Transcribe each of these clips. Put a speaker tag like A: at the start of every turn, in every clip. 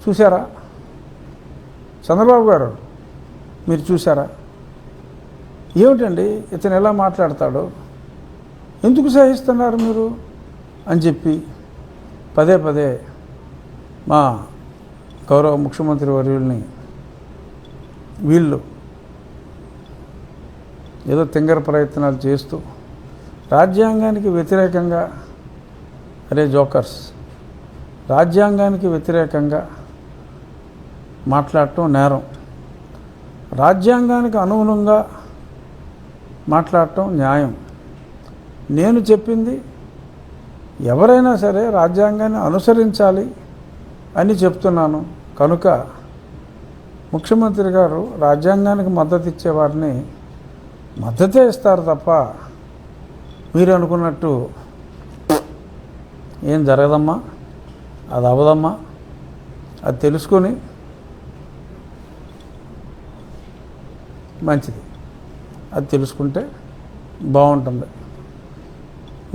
A: చూసారా? చంద్రబాబు గారు మీరు చూసారా? ఏమిటండి ఇతను ఎలా మాట్లాడతాడో, ఎందుకు సహిస్తున్నారు మీరు అని చెప్పి పదే పదే మా గౌరవ ముఖ్యమంత్రి వర్యుల్ని వీళ్ళు ఏదో తింగర ప్రయత్నాలు చేస్తూ రాజ్యాంగానికి వ్యతిరేకంగా, అరే జోకర్స్, రాజ్యాంగానికి వ్యతిరేకంగా మాట్లాడటం నేరం, రాజ్యాంగానికి అనుగుణంగా మాట్లాడటం న్యాయం. నేను చెప్పింది ఎవరైనా సరే రాజ్యాంగాన్ని అనుసరించాలి అని చెప్తున్నాను. కనుక ముఖ్యమంత్రి గారు రాజ్యాంగానికి మద్దతు ఇచ్చేవారిని మద్దతే ఇస్తారు తప్ప మీరు అనుకున్నట్టు ఏం జరగదమ్మా, అది అవ్వదమ్మా. అది తెలుసుకొని మంచిది, అది తెలుసుకుంటే బాగుంటుంది.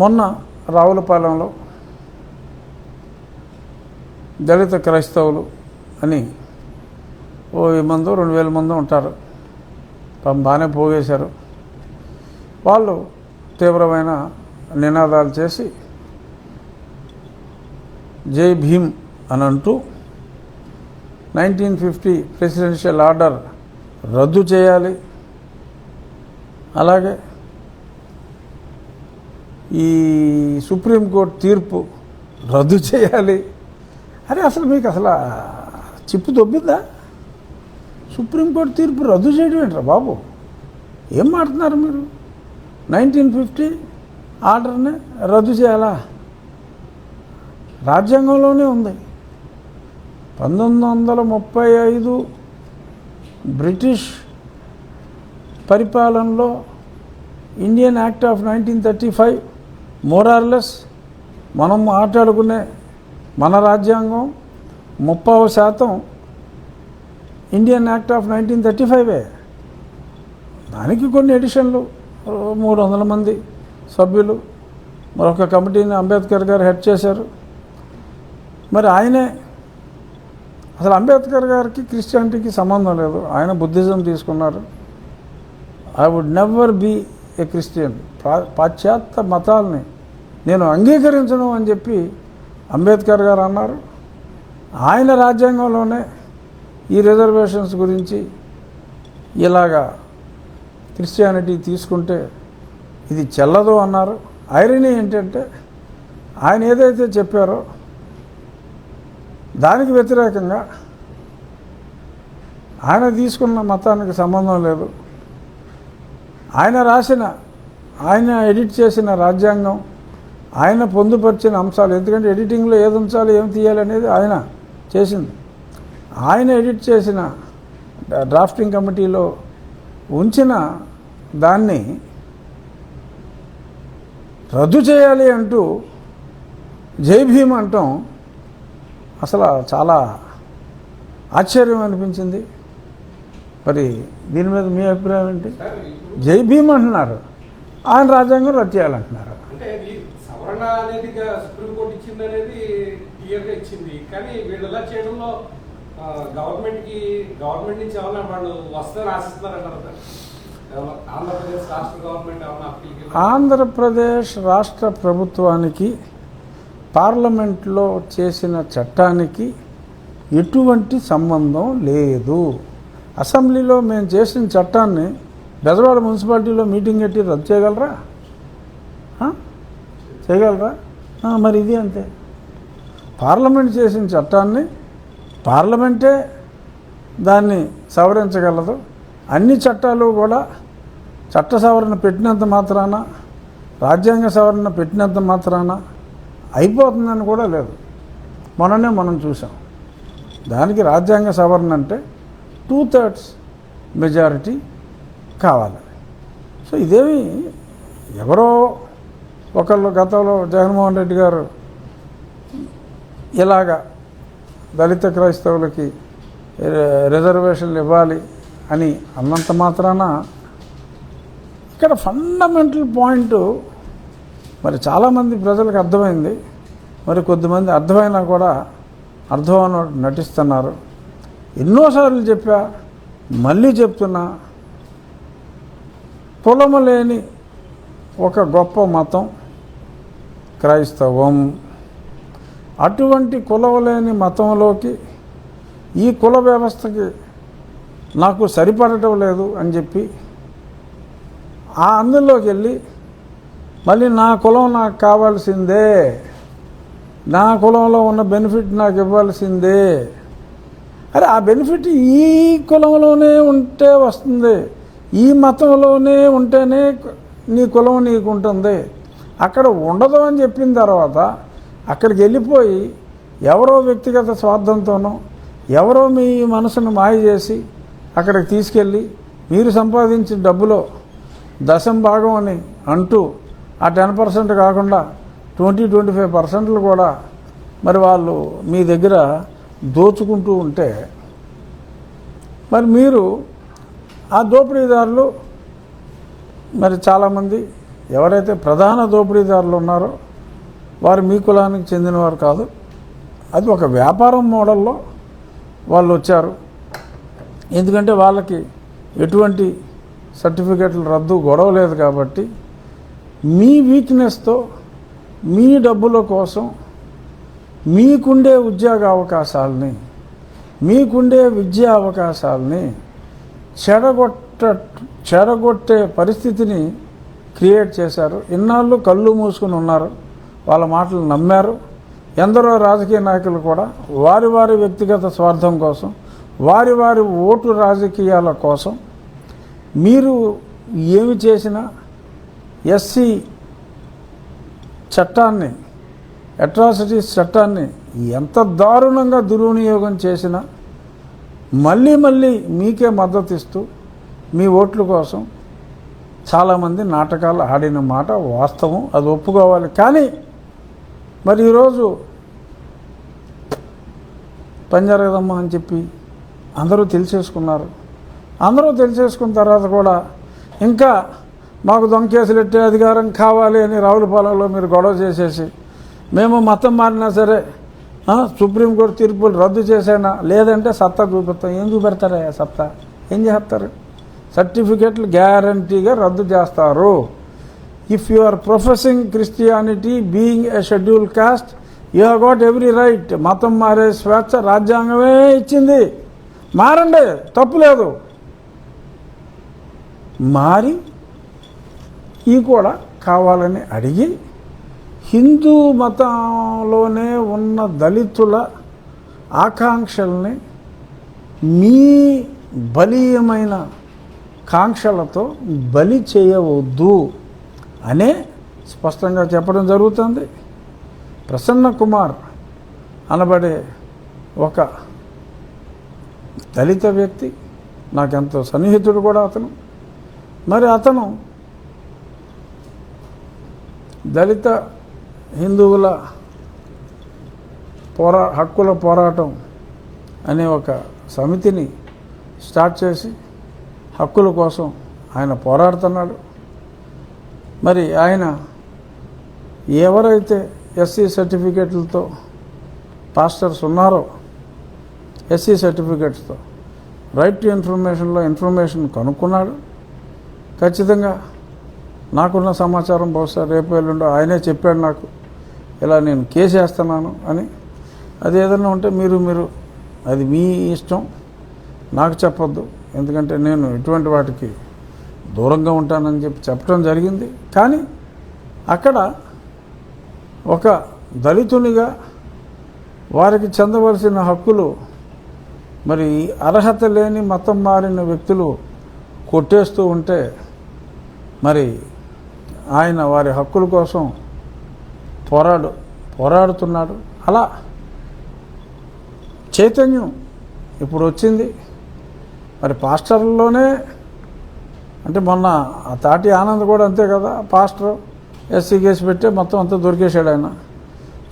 A: మొన్న రావులపాలెంలో దళిత క్రైస్తవులు అని 1000 మందో 2000 మందో ఉంటారు. బాగానే పోగేశారు. వాళ్ళు తీవ్రమైన నినాదాలు చేసి జై భీమ్ అని అంటూ 1950 ప్రెసిడెన్షియల్ ఆర్డర్ రద్దు చేయాలి, అలాగే ఈ సుప్రీంకోర్టు తీర్పు రద్దు చేయాలి. అరే అసలు మీకు అసలు చిప్పు దొబ్బిందా? సుప్రీంకోర్టు తీర్పు రద్దు చేయడం ఏంట్రా బాబు? ఏం మాట్లాడుతున్నారు మీరు? 1950 ఆర్డర్ని రద్దు చేయాలా? రాజ్యాంగంలోనే ఉంది. 1935 బ్రిటిష్ పరిపాలనలో ఇండియన్ యాక్ట్ ఆఫ్ 1935 మోరార్లెస్ మనం మాట్లాడుకునే మన రాజ్యాంగం 30% ఇండియన్ యాక్ట్ ఆఫ్ 1935. దానికి కొన్ని ఎడిషన్లు, 300 మంది సభ్యులు, మరొక కమిటీని అంబేద్కర్ గారు హెడ్ చేశారు. మరి ఆయనే అసలు అంబేద్కర్ గారికి క్రిస్టియానిటీకి సంబంధం లేదు, ఆయన బుద్ధిజం తీసుకున్నారు. I would never be a Christian. పాశ్చాత్య మతాలని నేను అంగీకరించను అని చెప్పి అంబేద్కర్ గారు అన్నారు. ఆయన రాజ్యాంగంలోనే ఈ రిజర్వేషన్స్ గురించి ఇలాగా క్రిస్టియానిటీ తీసుకుంటే ఇది చెల్లదు అన్నారు. ఐరనీ ఏంటంటే ఆయన ఏదైతే చెప్పారో దానికి వ్యతిరేకంగా ఆయన తీసుకున్న మతానికి సంబంధం లేదు. ఆయన ఎడిట్ చేసిన రాజ్యాంగం, ఆయన పొందుపరిచిన అంశాలు, ఎందుకంటే ఎడిటింగ్లో ఏది ఉంచాలి ఏం తీయాలి అనేది ఆయన చేసింది. ఆయన ఎడిట్ చేసిన డ్రాఫ్టింగ్ కమిటీలో ఉంచిన దాన్ని రద్దు చేయాలి అంటూ జై భీమ్ అంటాం అసలు చాలా ఆశ్చర్యం అనిపించింది. మరి దీని మీద మీ అభిప్రాయం ఏంటి? జై భీమ్ అంటున్నారు, ఆయన రాజ్యాంగం రద్దు చేయాలంటున్నారు.
B: అంటే సవరణ అనేది సుప్రీంకోర్టు ఇచ్చింది అనేది క్లియర్గా ఇచ్చింది, కానీ వీళ్ళు ఎలా చేయడంలో గవర్నమెంట్ నుంచి ఏమన్నా వాళ్ళు వస్తారని ఆశిస్తున్నారంటారు. ఆంధ్రప్రదేశ్ రాష్ట్ర గవర్నమెంట్ ఏమన్నా
A: ఆంధ్రప్రదేశ్ రాష్ట్ర ప్రభుత్వానికి పార్లమెంట్లో చేసిన చట్టానికి ఎటువంటి సంబంధం లేదు. అసెంబ్లీలో మేము చేసిన చట్టాన్ని బెజవాడ మున్సిపాలిటీలో మీటింగ్ పెట్టి రద్దు చేయగలరా? చేయగలరా? మరి ఇది అంతే. పార్లమెంట్ చేసిన చట్టాన్ని పార్లమెంటే దాన్ని సవరించగలదు. అన్ని చట్టాలు కూడా చట్ట సవరణ పెట్టినంత మాత్రాన, రాజ్యాంగ సవరణ పెట్టినంత మాత్రాన అయిపోతుందని కూడా లేదు. మొన్ననే మనం చూసాం. దానికి రాజ్యాంగ సవరణ అంటే 2/3 మెజారిటీ కావాలి. సో ఇదేమి ఎవరో ఒకళ్ళు గతంలో జగన్మోహన్ రెడ్డి గారు ఇలాగా దళిత క్రైస్తవులకి రిజర్వేషన్లు ఇవ్వాలి అని అన్నంత మాత్రాన ఇక్కడ ఫండమెంటల్ పాయింట్ మరి చాలామంది ప్రజలకు అర్థమైంది. మరి కొద్దిమంది అర్థమైనా కూడా అర్థం అన్నట్టు నటిస్తున్నారు. ఎన్నోసార్లు చెప్పా, మళ్ళీ చెప్తున్నా, కులము లేని ఒక గొప్ప మతం క్రైస్తవం. అటువంటి కులం లేని మతంలోకి ఈ కుల వ్యవస్థకి నాకు సరిపడటం లేదు అని చెప్పి అందులోకి వెళ్ళి మళ్ళీ నా కులం నాకు కావాల్సిందే, నా కులంలో ఉన్న బెనిఫిట్ నాకు ఇవ్వాల్సిందే. అరే ఆ బెనిఫిట్ ఈ కులంలోనే ఉంటే వస్తుంది, ఈ మతంలోనే ఉంటేనే నీ కులం నీకు ఉంటుంది, అక్కడ ఉండదు అని చెప్పిన తర్వాత అక్కడికి వెళ్ళిపోయి ఎవరో వ్యక్తిగత స్వార్థంతోనో ఎవరో మీ మనసును మాయ చేసి అక్కడికి తీసుకెళ్ళి మీరు సంపాదించిన డబ్బులో దశం భాగం అని అంటూ ఆ 10% కాకుండా 20-25% కూడా మరి వాళ్ళు మీ దగ్గర దోచుకుంటూ ఉంటే మరి మీరు ఆ దోపిడీదారులు మరి చాలామంది ఎవరైతే ప్రధాన దోపిడీదారులు ఉన్నారో వారు మీ కులానికి చెందినవారు కాదు. అది ఒక వ్యాపారం మోడల్లో వాళ్ళు వచ్చారు. ఎందుకంటే వాళ్ళకి ఎటువంటి సర్టిఫికెట్లు రద్దు గొడవ లేదు కాబట్టి మీ వీక్నెస్తో మీ డబ్బుల కోసం మీకుండే ఉద్యోగ అవకాశాలని, మీకుండే విద్యా అవకాశాలని చెడగొట్టే పరిస్థితిని క్రియేట్ చేశారు. ఇన్నాళ్ళు కళ్ళు మూసుకుని ఉన్నారు, వాళ్ళ మాటలు నమ్మారు. ఎందరో రాజకీయ నాయకులు కూడా వారి వారి వ్యక్తిగత స్వార్థం కోసం, వారి వారి ఓటు రాజకీయాల కోసం మీరు ఏమి చేసినా ఎస్సీ చట్టాన్ని, అట్రాసిటీస్ చట్టాన్ని ఎంత దారుణంగా దుర్వినియోగం చేసినా మళ్ళీ మళ్ళీ మీకే మద్దతు ఇస్తూ మీ ఓట్ల కోసం చాలామంది నాటకాలు ఆడిన మాట వాస్తవం, అది ఒప్పుకోవాలి. కానీ మరి ఈరోజు పని జరగదమ్మా అని చెప్పి అందరూ తెలిసేసుకున్నారు. అందరూ తెలిసేసుకున్న తర్వాత కూడా ఇంకా మాకు దొంగ కేసులు ఎట్టే అధికారం కావాలి అని రావులపాలెంలో మీరు గొడవ చేసేసి మేము మతం మారినా సరే సుప్రీంకోర్టు తీర్పులు రద్దు చేసేనా, లేదంటే సత్తా చూపిస్తాం. ఏం చూపెడతారా సత్తా? ఏం చేస్తారు? సర్టిఫికెట్లు గ్యారంటీగా రద్దు చేస్తారు. If you are professing Christianity being a schedule caste you have got every right. మతం మారే స్వేచ్ఛ రాజ్యాంగమే ఇచ్చింది. మారండి, తప్పులేదు. మారి ఈ కూడా కావాలని అడిగి హిందూ మతంలోనే ఉన్న దళితుల ఆకాంక్షల్ని మీ బలీయమైన కాంక్షలతో బలి చేయవద్దు అనే స్పష్టంగా చెప్పడం జరుగుతుంది. ప్రసన్న కుమార్ అనబడే ఒక దళిత వ్యక్తి, నాకెంతో సన్నిహితుడు కూడా అతను. మరి అతను దళిత హిందువుల హక్కుల పోరాటం అనే ఒక సమితిని స్టార్ట్ చేసి హక్కుల కోసం ఆయన పోరాడుతున్నాడు. మరి ఆయన ఎవరైతే ఎస్సీ సర్టిఫికెట్లతో పాస్టర్స్ ఉన్నారో, ఎస్సీ సర్టిఫికెట్స్తో రైట్ టు ఇన్ఫర్మేషన్లో ఇన్ఫర్మేషన్ కనుక్కున్నాడు. ఖచ్చితంగా నాకున్న సమాచారం బహుశా రేపు ఎల్లుండో ఆయనే చెప్పాడు నాకు, ఇలా నేను కేసు వేస్తున్నాను అని. అది ఏదైనా ఉంటే మీరు అది మీ ఇష్టం, నాకు చెప్పొద్దు. ఎందుకంటే నేను ఇటువంటి వాటికి దూరంగా ఉంటానని చెప్పడం జరిగింది. కానీ అక్కడ ఒక దళితునిగా వారికి చెందవలసిన హక్కులు మరి అర్హత లేని మతం మారిన వ్యక్తులు కొట్టేస్తూ ఉంటే మరి ఆయన వారి హక్కుల కోసం పోరాడుతున్నాడు. అలా చైతన్యం ఇప్పుడు వచ్చింది. మరి పాస్టర్లోనే అంటే మొన్న ఆ తాటి ఆనంద్ కూడా అంతే కదా, పాస్టర్ ఎస్సీ కేసు పెట్టే మొత్తం అంతా దొరికేశాడు ఆయన.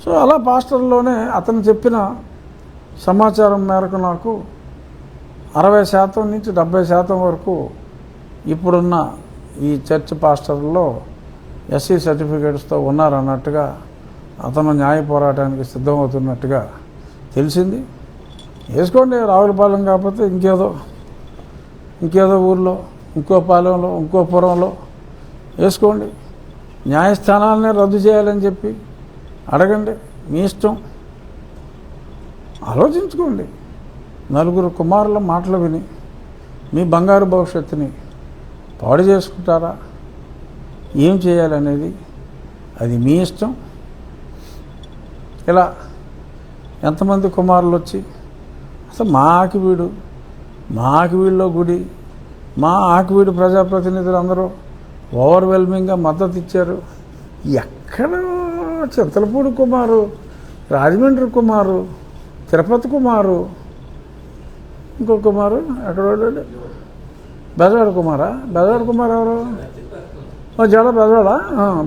A: సో అలా పాస్టర్లోనే అతను చెప్పిన సమాచారం మేరకు నాకు 60% నుంచి 70% వరకు ఇప్పుడున్న ఈ చర్చ్ పాస్టర్లో ఎస్సీ సర్టిఫికేట్స్తో ఉన్నారన్నట్టుగా, అతను న్యాయ పోరాటానికి సిద్ధమవుతున్నట్టుగా తెలిసింది. వేసుకోండి, రావులపాలెం కాకపోతే ఇంకేదో ఊర్లో, ఇంకో పాలెంలో, ఇంకో పురంలో వేసుకోండి. న్యాయస్థానాలనే రద్దు చేయాలని చెప్పి అడగండి, మీ ఇష్టం. ఆలోచించుకోండి. నలుగురు కుమారుల మాటలు విని మీ బంగారు భవిష్యత్తుని పాడు చేసుకుంటారా? ఏం చేయాలనేది అది మీ ఇష్టం. ఇలా ఎంతమంది కుమారులు వచ్చి అసలు మా ఆకివీడులో గుడి, మా ఆకివీడు ప్రజాప్రతినిధులు అందరూ ఓవర్వెల్మింగ్గా మద్దతు ఇచ్చారు. ఎక్కడ చింతలపూడి కుమారు, రాజమండ్రి కుమారు, తిరుపతి కుమారు, ఇంకో కుమారు ఎక్కడ బెజవాడ కుమారా? బెజవాడ కుమార్ ఎవరు? జడ బెజవాడ,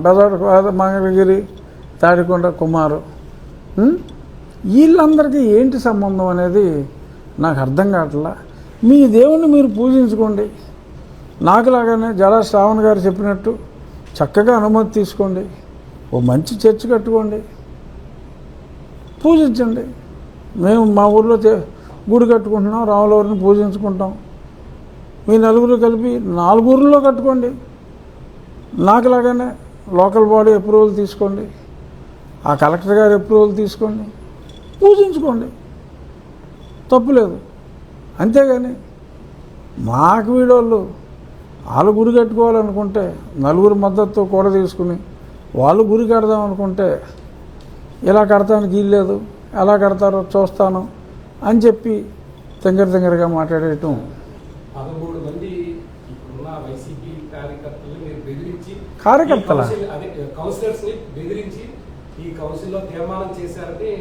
A: బెజవాడ, మంగళగిరి, తాడికొండ కుమారు. వీళ్ళందరికీ ఏంటి సంబంధం అనేది నాకు అర్థం కావట్లా. మీ దేవుణ్ణి మీరు పూజించుకోండి. నాకులాగానే జడా శ్రావణ్ గారు చెప్పినట్టు చక్కగా అనుమతి తీసుకోండి, ఓ మంచి చర్చి కట్టుకోండి, పూజించండి. మేము మా ఊళ్ళో గుడి కట్టుకుంటున్నాం, రాములవారిని పూజించుకుంటాం. మీ నలుగురు కలిపి 4 ఊర్లలో కట్టుకోండి. నాకులాగానే లోకల్ బాడీ అప్రూవల్ తీసుకోండి, ఆ కలెక్టర్ గారి అప్రూవల్ తీసుకోండి, పూజించుకోండి, తప్పులేదు. అంతేగాని మాకు వీడోళ్ళు వాళ్ళు గుడి కట్టుకోవాలనుకుంటే నలుగురు మద్దతుతో కూడా తీసుకుని వాళ్ళు గుడి కడదాం అనుకుంటే ఇలా కడతానికి వీల్లేదు, ఎలా కడతారో చూస్తాను అని చెప్పి తింగరగా మాట్లాడేయటం.
B: 13 మంది ఇప్పుడున్న వైసీపీ కార్యకర్తలు మీరు బెదిరించి,
A: కార్యకర్తల
B: కౌన్సిలర్స్ ని బెదిరించి ఈ కౌన్సిల్లో తీర్మానం చేశారని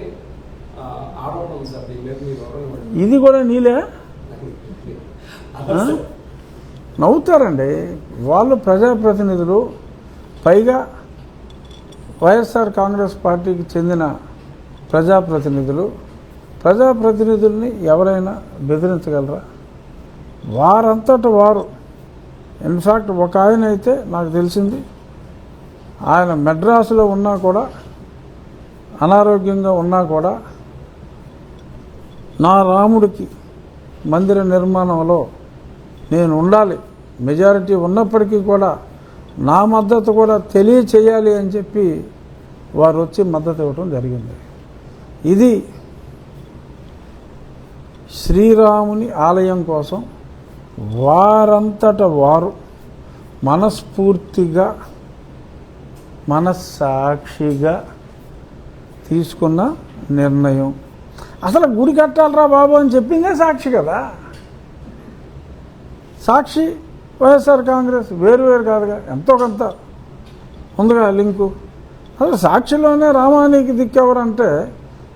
B: ఆరోపణ ఉంది సార్.
A: ఇది కూడా నీలే నవ్వుతారండి వాళ్ళు. ప్రజాప్రతినిధులు, పైగా వైఎస్ఆర్ కాంగ్రెస్ పార్టీకి చెందిన ప్రజాప్రతినిధుల్ని ఎవరైనా బెదిరించగలరా? వారంతట వారు. ఇన్ఫ్యాక్ట్ ఒక ఆయన అయితే నాకు తెలిసింది, ఆయన మెడ్రాసులో ఉన్నా కూడా, అనారోగ్యంగా ఉన్నా కూడా, నా రాముడికి మందిర నిర్మాణంలో నేను ఉండాలి, మెజారిటీ ఉన్నప్పటికీ కూడా నా మద్దతు కూడా తెలియచేయాలి అని చెప్పి వారు వచ్చి మద్దతు ఇవ్వడం జరిగింది. ఇది శ్రీరాముని ఆలయం కోసం వారంతట వారు మనస్ఫూర్తిగా, మనస్సాక్షిగా తీసుకున్న నిర్ణయం. అసలు గుడి కట్టాలరా బాబు అని చెప్పిందే సాక్షి కదా. సాక్షి వైఎస్ఆర్ కాంగ్రెస్ వేరు కాదుగా, ఎంతో కొంత ఉందిగా లింకు. అసలు సాక్షిలోనే రామానికి దిక్కెవరంటే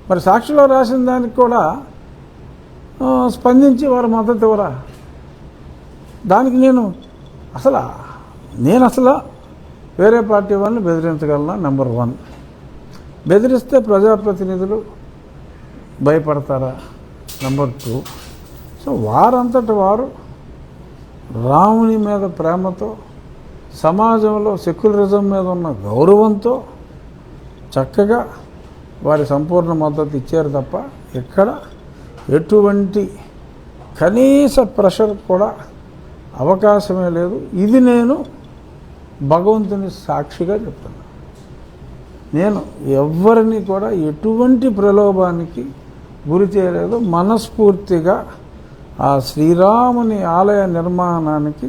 A: మరి సాక్షిలో రాసిన దానికి కూడా స్పందించి వారు మద్దతు ఇవ్వరా? దానికి నేను అసలు వేరే పార్టీ వాళ్ళని బెదిరించగలనా? నెంబర్ 1. బెదిరిస్తే ప్రజాప్రతినిధులు భయపడతారా? నెంబర్ 2. సో వారంతట వారు రాముని మీద ప్రేమతో, సమాజంలో సెక్యులరిజం మీద ఉన్న గౌరవంతో చక్కగా వారి సంపూర్ణ మద్దతు ఇచ్చారు తప్ప ఎక్కడ ఎటువంటి కనీస ప్రెషర్ కూడా అవకాశమే లేదు. ఇది నేను భగవంతుని సాక్షిగా చెప్తున్నా. నేను ఎవరిని కూడా ఎటువంటి ప్రలోభానికి గురి చేయలేదు. మనస్ఫూర్తిగా ఆ శ్రీరాముని ఆలయ నిర్మాణానికి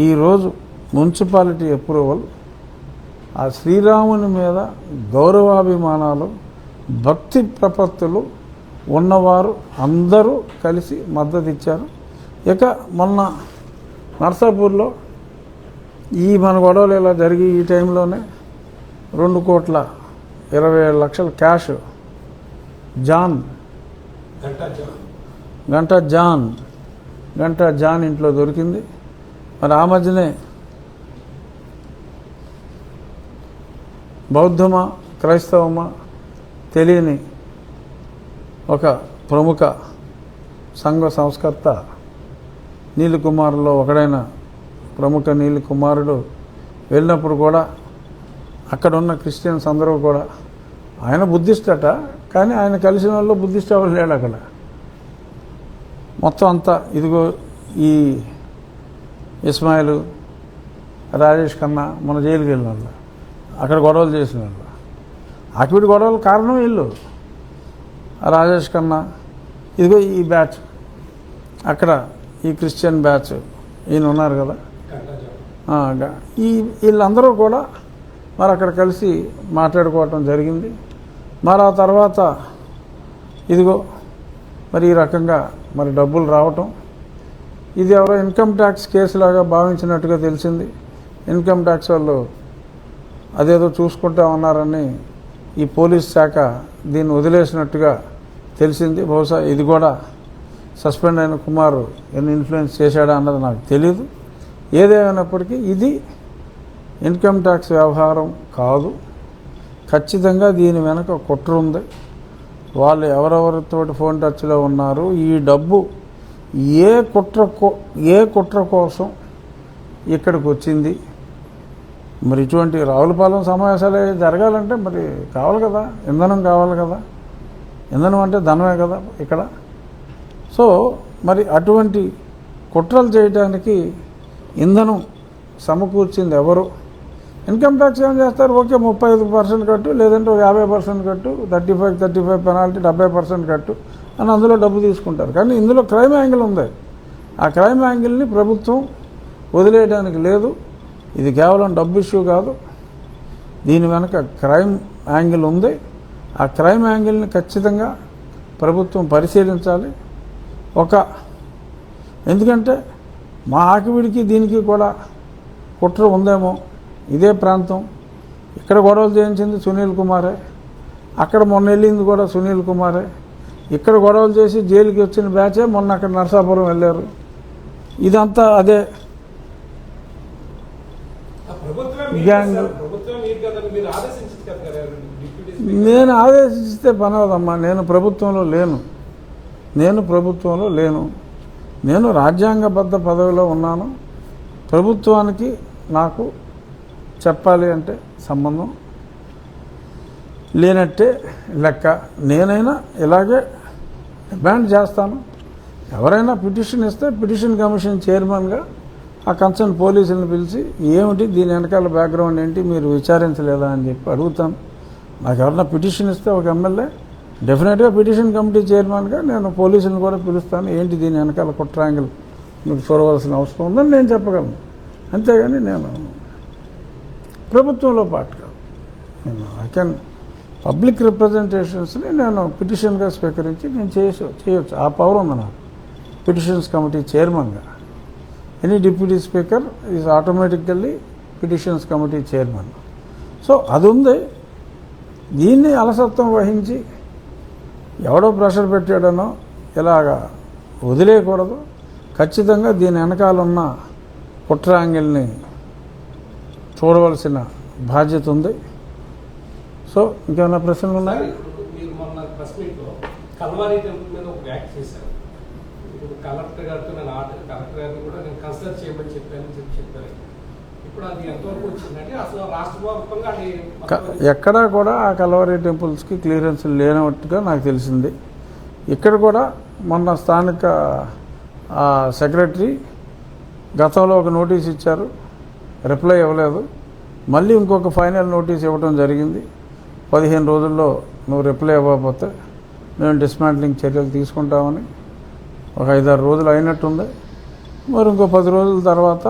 A: ఈరోజు మున్సిపాలిటీ అప్రూవల్, ఆ శ్రీరాముని మీద గౌరవాభిమానాలు, భక్తి ప్రపత్తులు ఉన్నవారు అందరూ కలిసి మద్దతు ఇచ్చారు. ఇక మొన్న నర్సాపూర్లో మన గొడవలు ఇలా జరిగి ఈ టైంలోనే 2,27,00,000 క్యాష్ గంటా జాన్ ఇంట్లో దొరికింది. మరి ఆ మధ్యనే బౌద్ధమా క్రైస్తవమా తెలియని ఒక ప్రముఖ సంఘ సంస్కర్త నీలి కుమారులో ఒకడైన ప్రముఖ నీలి కుమారుడు వెళ్ళినప్పుడు కూడా అక్కడ ఉన్న క్రిస్టియన్స్ అందరూ కూడా, ఆయన బుద్ధిస్ట్ అట, కానీ ఆయన కలిసిన వాళ్ళు బుద్ధిస్ట్ ఎవరు లేడు అక్కడ. మొత్తం అంతా ఇదిగో ఈ ఇస్మాయిల్, రాజేష్ ఖన్నా మన జైలుకి వెళ్ళిన వాళ్ళు, అక్కడ గొడవలు చేసిన వాళ్ళు, అక్కడ గొడవలు కారణం వీళ్ళు. రాజేష్ ఖన్నా, ఇదిగో ఈ బ్యాచ్, అక్కడ ఈ క్రిస్టియన్ బ్యాచ్ ఈయన ఉన్నారు కదా, వీళ్ళందరూ కూడా మరి అక్కడ కలిసి మాట్లాడుకోవటం జరిగింది. మరి ఆ తర్వాత ఇదిగో మరి ఈ రకంగా మరి డబ్బులు రావటం, ఇది ఎవరో ఇన్కమ్ ట్యాక్స్ కేసులాగా భావించినట్టుగా తెలిసింది. ఇన్కమ్ ట్యాక్స్ వాళ్ళు అదేదో చూసుకుంటా ఉన్నారని ఈ పోలీస్ శాఖ దీన్ని వదిలేసినట్టుగా తెలిసింది. బహుశా ఇది కూడా సస్పెండ్ అయిన కుమారు ఎన్ని ఇన్ఫ్లుయెన్స్ చేశాడా అన్నది నాకు తెలియదు. ఏదేమైనప్పటికీ ఇది ఇన్కమ్ ట్యాక్స్ వ్యవహారం కాదు, ఖచ్చితంగా దీని వెనక కుట్ర ఉంది. వాళ్ళు ఎవరెవరితోటి ఫోన్ టచ్లో ఉన్నారు, ఈ డబ్బు ఏ కుట్ర కోసం ఇక్కడికి వచ్చింది. మరి ఇటువంటి రావులపాలెం సమావేశాలు జరగాలంటే మరి కావాలి కదా, ఇంధనం కావాలి కదా, ఇంధనం అంటే ధనమే కదా ఇక్కడ. సో మరి అటువంటి కుట్రలు చేయడానికి ఇంధనం సమకూర్చింది ఎవరు? ఇన్కమ్ ట్యాక్స్ ఏం చేస్తారు, ఓకే 35% కట్టు, లేదంటే 50% కట్టు, 35 పెనాల్టీ, 70% కట్టు అని అందులో డబ్బు తీసుకుంటారు. కానీ ఇందులో క్రైమ్ యాంగిల్ ఉంది. ఆ క్రైమ్ యాంగిల్ని ప్రభుత్వం వదిలేయడానికి లేదు. ఇది కేవలం డబ్బు ఇష్యూ కాదు, దీని వెనక క్రైమ్ యాంగిల్ ఉంది. ఆ క్రైమ్ యాంగిల్ని ఖచ్చితంగా ప్రభుత్వం పరిశీలించాలి. ఎందుకంటే మా ఆకివిడికి దీనికి కూడా కుట్ర ఉందేమో. ఇదే ప్రాంతం, ఇక్కడ గొడవలు చేయించింది సునీల్ కుమారే, అక్కడ మొన్న వెళ్ళింది కూడా సునీల్ కుమారే, ఇక్కడ గొడవలు చేసి జైలుకి వచ్చిన బ్యాచే మొన్న అక్కడ నరసాపురం వెళ్ళారు. ఇదంతా అదే గ్యాంగ్. నేను ఆదేశిస్తే పని అవదమ్మా. నేను ప్రభుత్వంలో లేను. నేను రాజ్యాంగబద్ధ పదవిలో ఉన్నాను. ప్రభుత్వానికి నాకు చెప్పాలి అంటే సంబంధం లేనట్టే లెక్క. నేనైనా ఇలాగే డిమాండ్ చేస్తాను. ఎవరైనా పిటిషన్ ఇస్తే పిటిషన్ కమిషన్ చైర్మన్గా ఆ కన్సర్న్ పోలీసులను పిలిచి ఏమిటి దీని వెనకాల బ్యాక్గ్రౌండ్ ఏంటి మీరు విచారించలేదా అని చెప్పి అడుగుతాను. నాకు ఎవరైనా పిటిషన్ ఇస్తే ఒక ఎమ్మెల్యే డెఫినెట్గా పిటిషన్ కమిటీ చైర్మన్గా నేను పోలీసులను కూడా పిలుస్తాను. ఏంటి దీని వెనకాల కుట్రాంగిల్ మీరు చూడవలసిన అవసరం ఉందని నేను చెప్పగలను. అంతేగాని నేను ప్రభుత్వంలో పాటు కాదు. ఐ కెన్ పబ్లిక్ రిప్రజెంటేషన్స్ని నేను పిటిషన్గా స్వీకరించి నేను చేయొచ్చు. ఆ పవర్ ఉంది నాకు పిటిషన్స్ కమిటీ చైర్మన్గా. Any deputy speaker is automatically petitions committee chairman. So అది ఉంది. దీన్ని అలసత్వం వహించి ఎవడో ప్రెషర్ పెట్టాడనో ఇలాగా వదిలేయకూడదు. ఖచ్చితంగా దీని వెనకాలన్న కుట్ర యాంగిల్ని చూడవలసిన బాధ్యత ఉంది. సో ఇంకేమైనా ప్రశ్నలు ఉన్నాయి?
B: మీరు మొన్న ప్రెస్ మీట్లో కల్వారీ టెంపుల్ మీద ఒక వ్యాఖ్య చేశారు. ఇప్పుడు కలెక్టర్ గారితో కలెక్టర్ గారిని కూడా నేను కన్సిడర్ చేయమని చెప్పారు. ఇప్పుడు అది ఎంతవరకు వచ్చిందంటే అసలు రాష్ట్ర వ్యాప్తంగా
A: ఎక్కడా కూడా ఆ కల్వారీ టెంపుల్స్కి క్లియరెన్స్ లేనట్టుగా నాకు తెలిసింది. ఇక్కడ కూడా మొన్న స్థానిక సెక్రటరీ గతంలో ఒక నోటీస్ ఇచ్చారు, రిప్లై ఇవ్వలేదు. మళ్ళీ ఇంకొక ఫైనల్ నోటీస్ ఇవ్వడం జరిగింది. 15 రోజుల్లో నువ్వు రిప్లై ఇవ్వకపోతే మేము డిస్మాంట్లింగ్ చర్యలు తీసుకుంటామని. ఒక 5-6 రోజులు అయినట్టుంది. మరి ఇంకో 10 రోజుల తర్వాత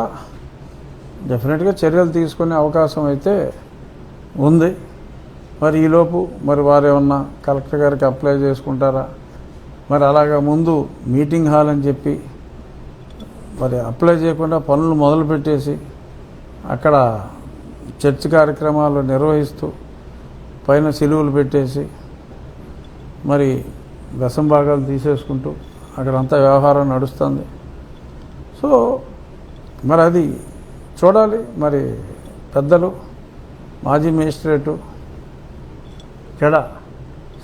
A: డెఫినెట్గా చర్యలు తీసుకునే అవకాశం అయితే ఉంది. మరి ఈలోపు మరి వారేమన్నా కలెక్టర్ గారికి అప్లై చేసుకుంటారా? మరి అలాగా ముందు మీటింగ్ హాల్ అని చెప్పి మరి అప్లై చేయకుండా పనులు మొదలుపెట్టేసి అక్కడ చర్చ్ కార్యక్రమాలు నిర్వహిస్తూ పైన సిలువలు పెట్టేసి మరి దశంభాగాలు తీసేసుకుంటూ అక్కడంతా వ్యవహారం నడుస్తుంది. సో మరి అది చూడాలి. మరి పెద్దలు మాజీ మేజిస్ట్రేటు కెడ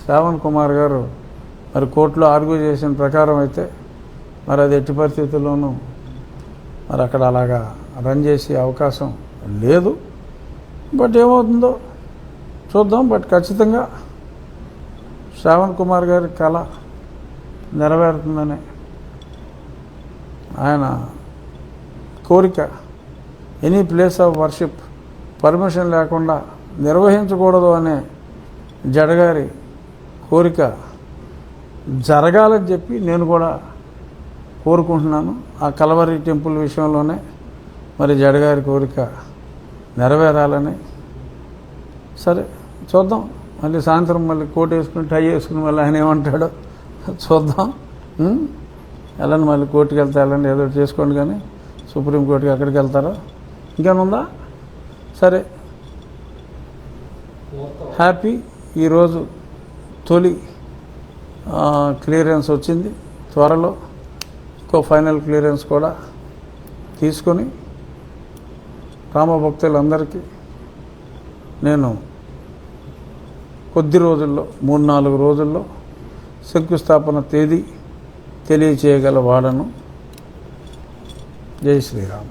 A: శ్రావణ్ కుమార్ గారు మరి కోర్టులో ఆర్గ్యూ చేసిన ప్రకారం అయితే మరి అది ఎట్టి పరిస్థితుల్లోనూ మరి అక్కడ అలాగా రన్ చేసే అవకాశం లేదు. బట్ ఏమవుతుందో చూద్దాం. బట్ ఖచ్చితంగా శ్రావణ్ కుమార్ గారి కళ నెరవేరుతుందని ఆయన కోరిక. Any place of worship permission లేకుండా నిర్వహించకూడదు అనే జడగారి కోరిక జరగాలని చెప్పి నేను కూడా కోరుకుంటున్నాను. ఆ కల్వరి టెంపుల్ విషయంలోనే మరి జడగారి కోరిక నెరవేరాలని. సరే చూద్దాం, మళ్ళీ సాయంత్రం మళ్ళీ కోట్ వేసుకుని టై వేసుకుని మళ్ళీ ఆయన ఏమంటాడో చూద్దాం. వెళ్ళండి, మళ్ళీ కోర్టుకి వెళ్తే వెళ్ళండి, ఏదో ఒకటి చేసుకోండి. కానీ సుప్రీంకోర్టుకి ఎక్కడికి వెళ్తారో ఇంకేముందా? సరే, హ్యాపీ. ఈరోజు తొలి క్లియరెన్స్ వచ్చింది. త్వరలో ఇంకో ఫైనల్ క్లియరెన్స్ కూడా తీసుకొని రామభక్తులందరికీ నేను కొద్ది రోజుల్లో 3-4 రోజుల్లో శంకుస్థాపన తేదీ తెలియచేయగల వాడను. జై శ్రీరామ్.